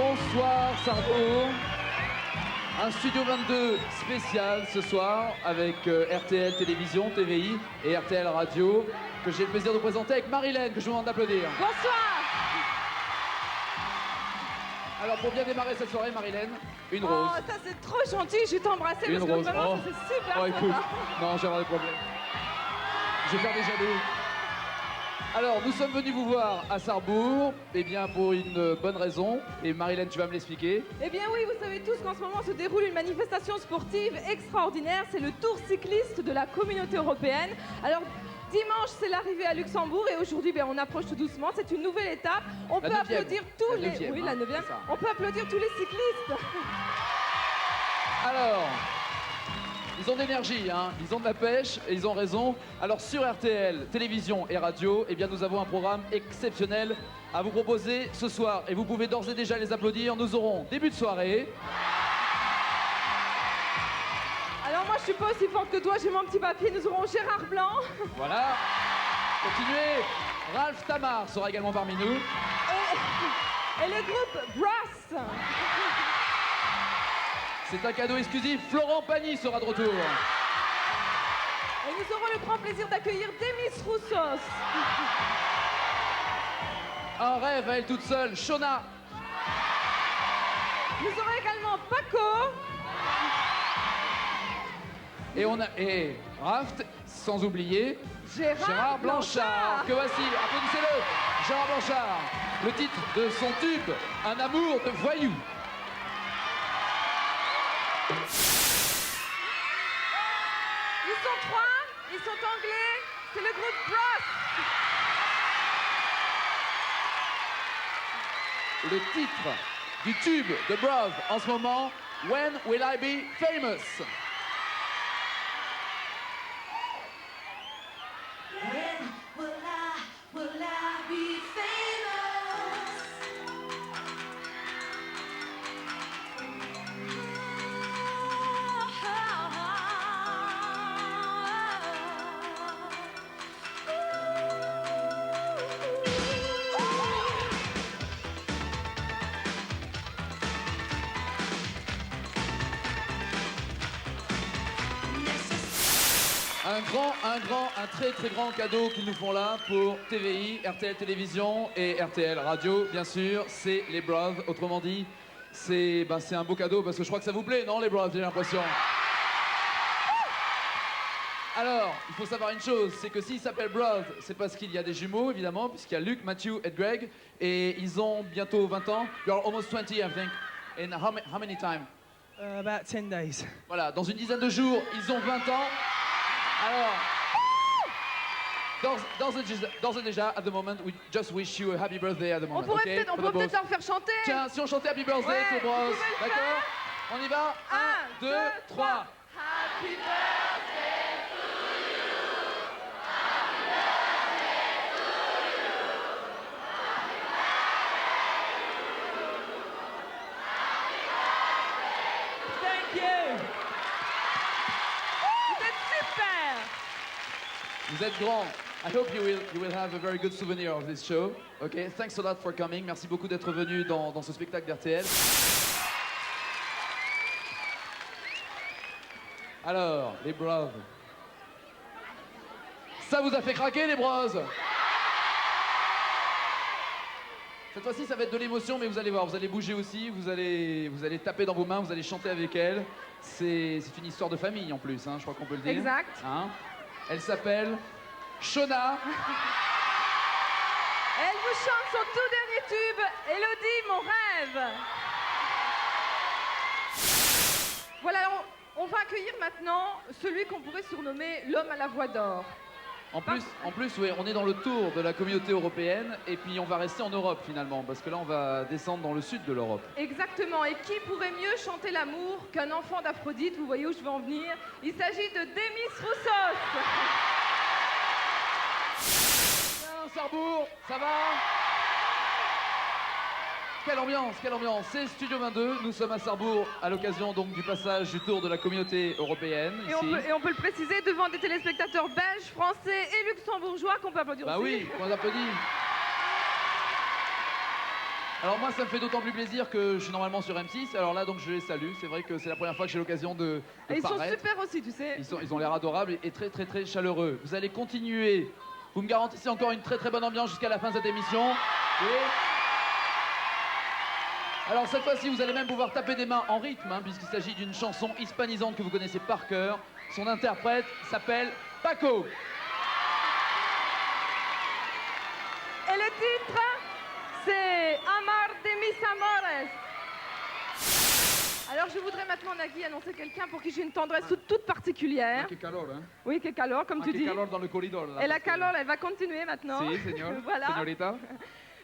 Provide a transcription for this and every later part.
Bonsoir Sarrebourg. Un Studio 22 spécial ce soir avec RTL Télévision, TVI et RTL Radio que j'ai le plaisir de présenter avec Marilène, que je vous demande d'applaudir. Bonsoir. Alors pour bien démarrer cette soirée, Marilène, une rose. Oh, ça c'est trop gentil, je vais t'embrasser Une parce rose. que vraiment Oh. ça c'est super Oh écoute, sympa. non, j'ai avoir des problèmes. Je vais faire des jaloux. Alors, nous sommes venus vous voir à Sarrebourg, eh bien pour une bonne raison, et Marilène, tu vas me l'expliquer. Eh bien oui, vous savez tous qu'en ce moment se déroule une manifestation sportive extraordinaire, c'est le Tour cycliste de la Communauté européenne. Alors dimanche c'est l'arrivée à Luxembourg et aujourd'hui on approche tout doucement, c'est une nouvelle étape. On La peut neuvième. applaudir tous La les... neuvième, Oui, hein, la 9e. c'est ça. On peut applaudir tous les cyclistes. Alors, ils ont de l'énergie, hein, ils ont de la pêche et ils ont raison. Alors sur RTL, télévision et radio, eh bien nous avons un programme exceptionnel à vous proposer ce soir. Et vous pouvez d'ores et déjà les applaudir. Nous aurons début de soirée. Alors moi je suis pas aussi forte que toi, j'ai mon petit papier, nous aurons Gérard Blanc. Voilà. Continuez. Ralph Tamar sera également parmi nous. Et le groupe Brass. C'est un cadeau exclusif. Florent Pagny sera de retour. Et nous aurons le grand plaisir d'accueillir Demis Roussos. Un rêve à elle toute seule, Shona. Nous aurons également Paco. Et Raft, sans oublier Gérard Blanchard. Que voici, applaudissez-le. Gérard Blanchard, le titre de son tube, Un amour de voyou. Ils sont trois, ils sont anglais, c'est le groupe Brass. Le titre du tube de Brov en ce moment, When Will I Be Famous? Will I be famous? Un très très grand cadeau qu'ils nous font là pour TVI, RTL Télévision et RTL Radio, bien sûr, c'est les Bros. Autrement dit, c'est un beau cadeau parce que je crois que ça vous plaît, non les Bros, j'ai l'impression. Alors, il faut savoir une chose, c'est que s'ils s'appellent Bros, c'est parce qu'il y a des jumeaux, évidemment, puisqu'il y a Luke, Matthew et Greg, et ils ont bientôt 20 ans. You're almost 20, I think. In how many time? About 10 days. Voilà, dans une dizaine de jours, ils ont 20 ans. Alors, d'ores et déjà, at the moment, we just wish you a happy birthday at the moment. On pourrait okay? peut-être For the both. leur faire chanter. Tiens, si on chantait Happy Birthday, Ouais, c'est vous Bros. pouvez le faire. D'accord? On y va? 1, 2, 3. Happy birthday to you. Thank you. Vous êtes super. Vous êtes grands. I hope you will have a very good souvenir of this show. Okay, thanks a lot for coming. Merci beaucoup d'être venu dans ce spectacle d'RTL. Alors, les Bros. Ça vous a fait craquer, les Bros? Cette fois-ci, ça va être de l'émotion, mais vous allez voir, vous allez bouger aussi, vous allez taper dans vos mains, vous allez chanter avec elle. C'est une histoire de famille en plus, hein, je crois qu'on peut le dire. Exact. Hein? Elle s'appelle Shona. Elle vous chante son tout dernier tube, Elodie, mon rêve. Voilà, on va accueillir maintenant celui qu'on pourrait surnommer l'homme à la voix d'or. En plus, oui, on est dans le tour de la communauté européenne et puis on va rester en Europe finalement, parce que là on va descendre dans le sud de l'Europe. Exactement, et qui pourrait mieux chanter l'amour qu'un enfant d'Aphrodite? Vous voyez où je veux en venir? Il s'agit de Demis Roussos. Bien, Sarrebourg, ça va? Quelle ambiance, c'est Studio 22, nous sommes à Sarrebourg à l'occasion donc du passage du tour de la communauté européenne. Et Ici. on peut le préciser devant des téléspectateurs belges, français et luxembourgeois qu'on peut applaudir Bah aussi. oui, on applaudit. Alors moi, ça me fait d'autant plus plaisir que je suis normalement sur M6. Alors là, donc je les salue. C'est vrai que c'est la première fois que j'ai l'occasion de Et ils sont paraître. super aussi, tu sais. Ils ont l'air adorables et très très très chaleureux. Vous allez continuer. Vous me garantissez encore une très très bonne ambiance jusqu'à la fin de cette émission. Oui. Alors cette fois-ci, vous allez même pouvoir taper des mains en rythme, hein, puisqu'il s'agit d'une chanson hispanisante que vous connaissez par cœur. Son interprète s'appelle Paco. Et le titre, c'est Amar de mis amores. Alors je voudrais maintenant, Nagui, annoncer quelqu'un pour qui j'ai une tendresse toute particulière. Que calor, hein? Oui, que calor, comme tu Que dis. calor dans le corridor. Là, Et la parce que- calor, elle va continuer maintenant. Si, señor. Voilà. Señorita.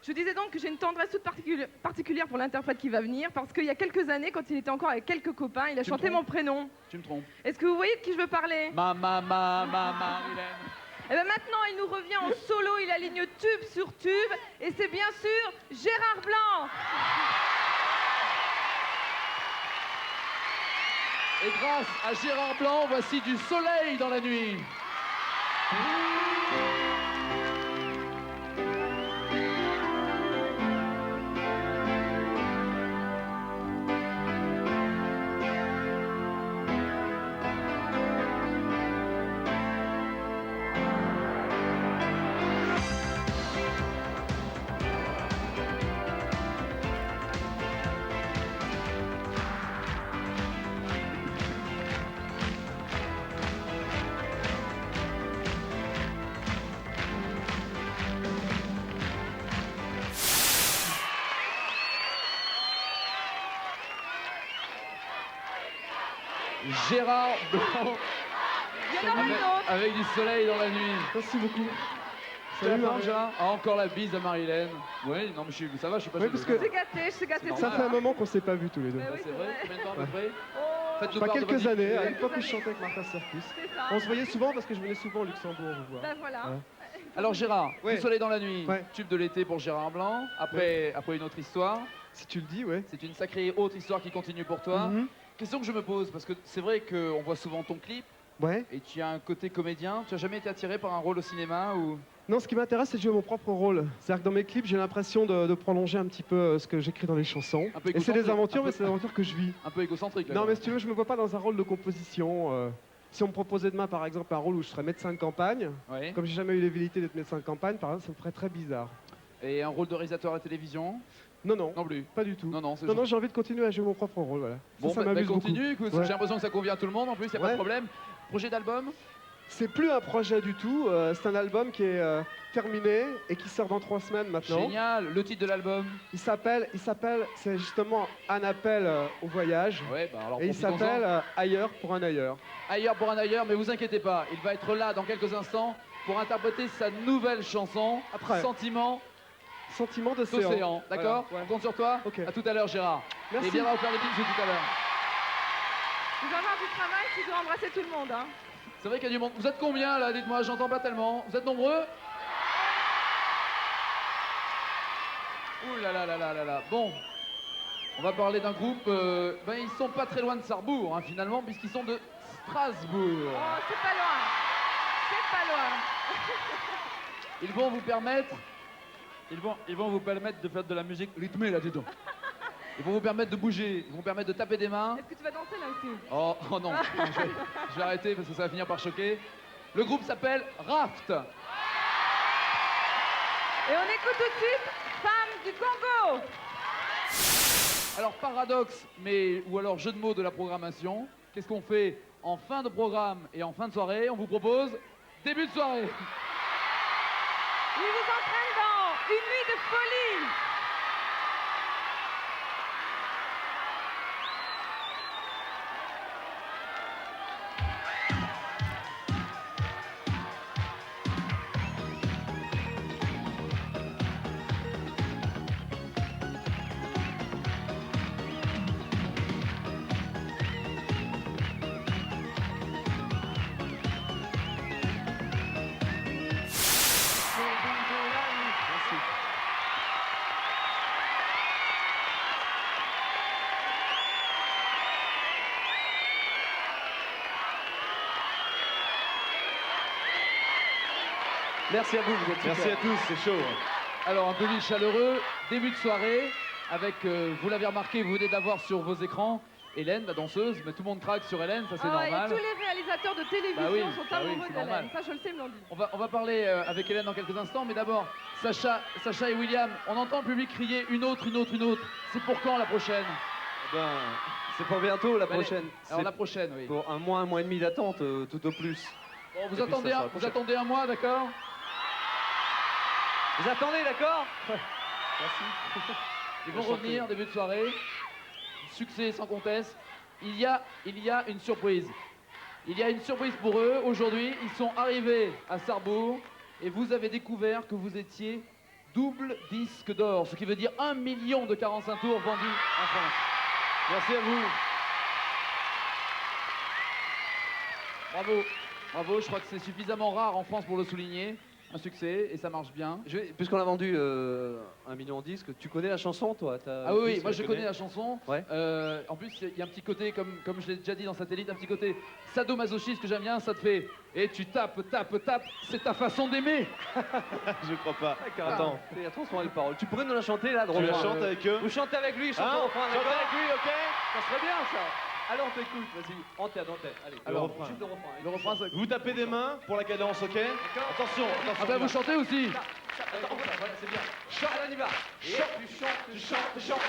Je disais donc que j'ai une tendresse toute particulière pour l'interprète qui va venir, parce qu'il y a quelques années, quand il était encore avec quelques copains, il a Tu me chanté trompes. mon prénom. Tu me trompes. Est-ce que vous voyez de qui je veux parler? Marilène. Et bien maintenant, il nous revient en solo, il aligne tube sur tube, et c'est bien sûr Gérard Blanc. Et grâce à Gérard Blanc, voici du soleil dans la nuit. Gérard Blanc Il y en aura une autre. avec du soleil dans la nuit. Merci beaucoup. Salut Salut, Marja. Marie. Ah, encore la bise à Marilène. Oui, non mais ça va, je suis pas Oui, jaloux. parce que- Je suis gâtée C'est de Ça normal. fait un moment qu'on s'est pas vus tous les deux. Mais oui, C'est vrai. Combien de temps à peu près Oh, Faites-nous Pas part de quelques votre années, vie. à Quelques l'époque où je années. chantais avec Martha Circus. c'est ça. On se voyait souvent parce que je venais souvent au Luxembourg vous voir. Ben voilà. Ouais. Alors Gérard, Ouais. du soleil dans la nuit, Ouais. tube de l'été pour Gérard Blanc. Après une autre histoire. Si tu le dis, ouais. C'est une sacrée autre histoire qui continue pour toi. Mhm. Question que je me pose, parce que c'est vrai qu'on voit souvent ton clip Ouais. et tu as un côté comédien. Tu as jamais été attiré par un rôle au cinéma ou... Non, ce qui m'intéresse, c'est de jouer mon propre rôle. C'est-à-dire que dans mes clips, j'ai l'impression de prolonger un petit peu ce que j'écris dans les chansons. Un peu Et c'est des égocentrique, aventures, un peu- mais c'est des aventures que je vis. Un peu égocentrique là. Non, quand mais même. si tu veux, je me vois pas dans un rôle de composition. Si on me proposait demain, par exemple, un rôle où je serais médecin de campagne, Ouais. comme j'ai jamais eu les velléités d'être médecin de campagne, par exemple, ça me ferait très bizarre. Et un rôle de réalisateur à la télévision? Non, non, Non plus. pas du tout. Non, non, c'est Non, non, j'ai envie de continuer à jouer mon propre rôle, voilà. Bon, ça bah, m'amuse beaucoup. continue, écoute, Ouais. j'ai l'impression que ça convient à tout le monde en plus, y a pas de Ouais. problème. Projet d'album? C'est plus un projet du tout, c'est un album qui est terminé et qui sort dans 3 semaines maintenant. Génial, le titre de l'album? Il s'appelle, c'est justement un appel au voyage. Ouais, bah alors Et il profitons-en. s'appelle Ailleurs pour un ailleurs. Ailleurs pour un ailleurs, mais vous inquiétez pas, il va être là dans quelques instants pour interpréter sa nouvelle chanson, Après. Sentiment Sentiment d'océan. d'océan. D'accord? Voilà, ouais. On compte sur toi? Ok. À tout à l'heure, Gérard. Merci. Et viendra vous faire des bisous tout à l'heure. Tu vas avoir du travail, tu dois embrasser tout le monde. Hein. C'est vrai qu'il y a du monde. Vous êtes combien là? Dites-moi, j'entends pas tellement. Vous êtes nombreux? Ouh là là là là là là. Bon, on va parler d'un groupe. Ben ils sont pas très loin de Sarrebourg, hein, finalement, puisqu'ils sont de Strasbourg. Oh, c'est pas loin. C'est pas loin. Ils vont vous permettre. Ils vont vous permettre de faire de la musique rythmée là, dis donc. Ils vont vous permettre de bouger. Ils vont vous permettre de taper des mains. Est-ce que tu vas danser là aussi? Oh, oh non, je vais arrêter parce que ça va finir par choquer. Le groupe s'appelle Raft. Et on écoute tout de suite Femme du Congo. Alors paradoxe, mais ou alors jeu de mots de la programmation. Qu'est-ce qu'on fait en fin de programme et en fin de soirée? On vous propose début de soirée. Il vous entraîne dans une nuit de folie. Merci à vous, vous êtes Merci à tous, c'est chaud. Alors un public chaleureux, début de soirée. avec, vous l'avez remarqué, vous venez d'avoir sur vos écrans, Hélène, la danseuse, mais tout le monde craque sur Hélène, ça c'est Ah, et normal. tous les réalisateurs de télévision Bah oui, sont bah oui, amoureux c'est d'Hélène. normal. Ça, je le sais, ils me l'ont dit. On va parler avec Hélène dans quelques instants, mais d'abord, Sacha et William, on entend le public crier une autre. C'est pour quand la prochaine? Ben, c'est pour bientôt la Bah, allez, prochaine. Alors C'est la prochaine, oui. pour un mois et demi d'attente, tout au plus. Bon, vous Et puis, attendez, ça sera la vous prochaine. attendez un mois, d'accord? Vous attendez, d'accord? Ils vont revenir, début de soirée. Succès sans conteste. Il y a une surprise. Il y a une surprise pour eux. Aujourd'hui, ils sont arrivés à Sarrebourg et vous avez découvert que vous étiez double disque d'or, ce qui veut dire 1 million de 45 tours vendus en France. Merci à vous. Bravo, bravo. Je crois que c'est suffisamment rare en France pour le souligner. Un succès et ça marche bien. Puisqu'on a vendu 1 million de disques, tu connais la chanson, toi? Ah oui, moi je connais la chanson. Ouais. En plus, il y a un petit côté, comme je l'ai déjà dit dans Satellite, un petit côté sadomasochiste que j'aime bien. Ça te fait, et tu tapes, c'est ta façon d'aimer. Je crois pas. Attends, il a transformé les paroles. Tu pourrais nous la chanter là, Tu droit la chantes avec eux? Vous chantez avec lui, chantez Hein? au refrain, Chantez d'accord? avec lui, ok? Ça serait bien ça. Alors on t'écoute, vas-y. En tête. Allez, Alors, refrain. juste le refrain. Le refrain, ça... Vous tapez des mains pour la cadence, ok? Attention, Ah attention. bah vous chantez aussi. Attends, voilà, c'est bien. Chante, on y va. Et tu chantes.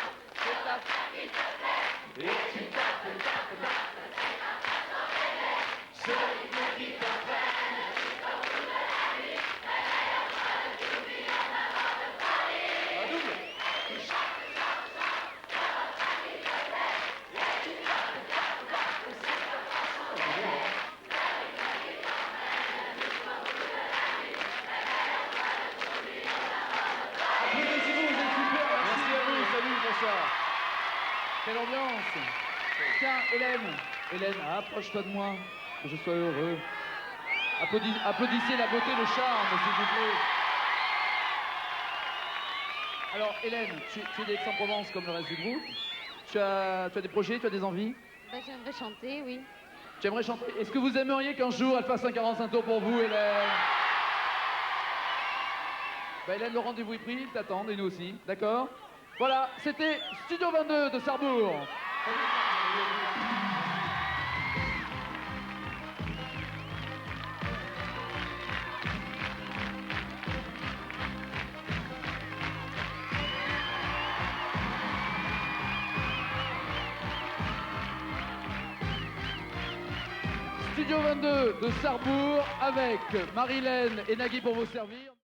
Applaudissez-vous, vous êtes super. Merci à vous, salut, bonsoir. Quelle ambiance. Tiens, Hélène, approche-toi de moi, que je sois heureux. Applaudissez la beauté, le charme, s'il vous plaît. Alors, Hélène, tu es d'Aix-en-Provence comme le reste du groupe. Tu as des projets, tu as des envies? Bah, j'aimerais chanter, oui. Tu aimerais chanter? Est-ce que vous aimeriez qu'un jour elle fasse un 45 tours pour vous, Hélène? Bah, Hélène, le rendez-vous est pris, ils t'attendent, et nous aussi, d'accord? Voilà, c'était Studio 22 de Sarrebourg. Studio 22 de Sarrebourg avec Marilène et Nagui pour vous servir.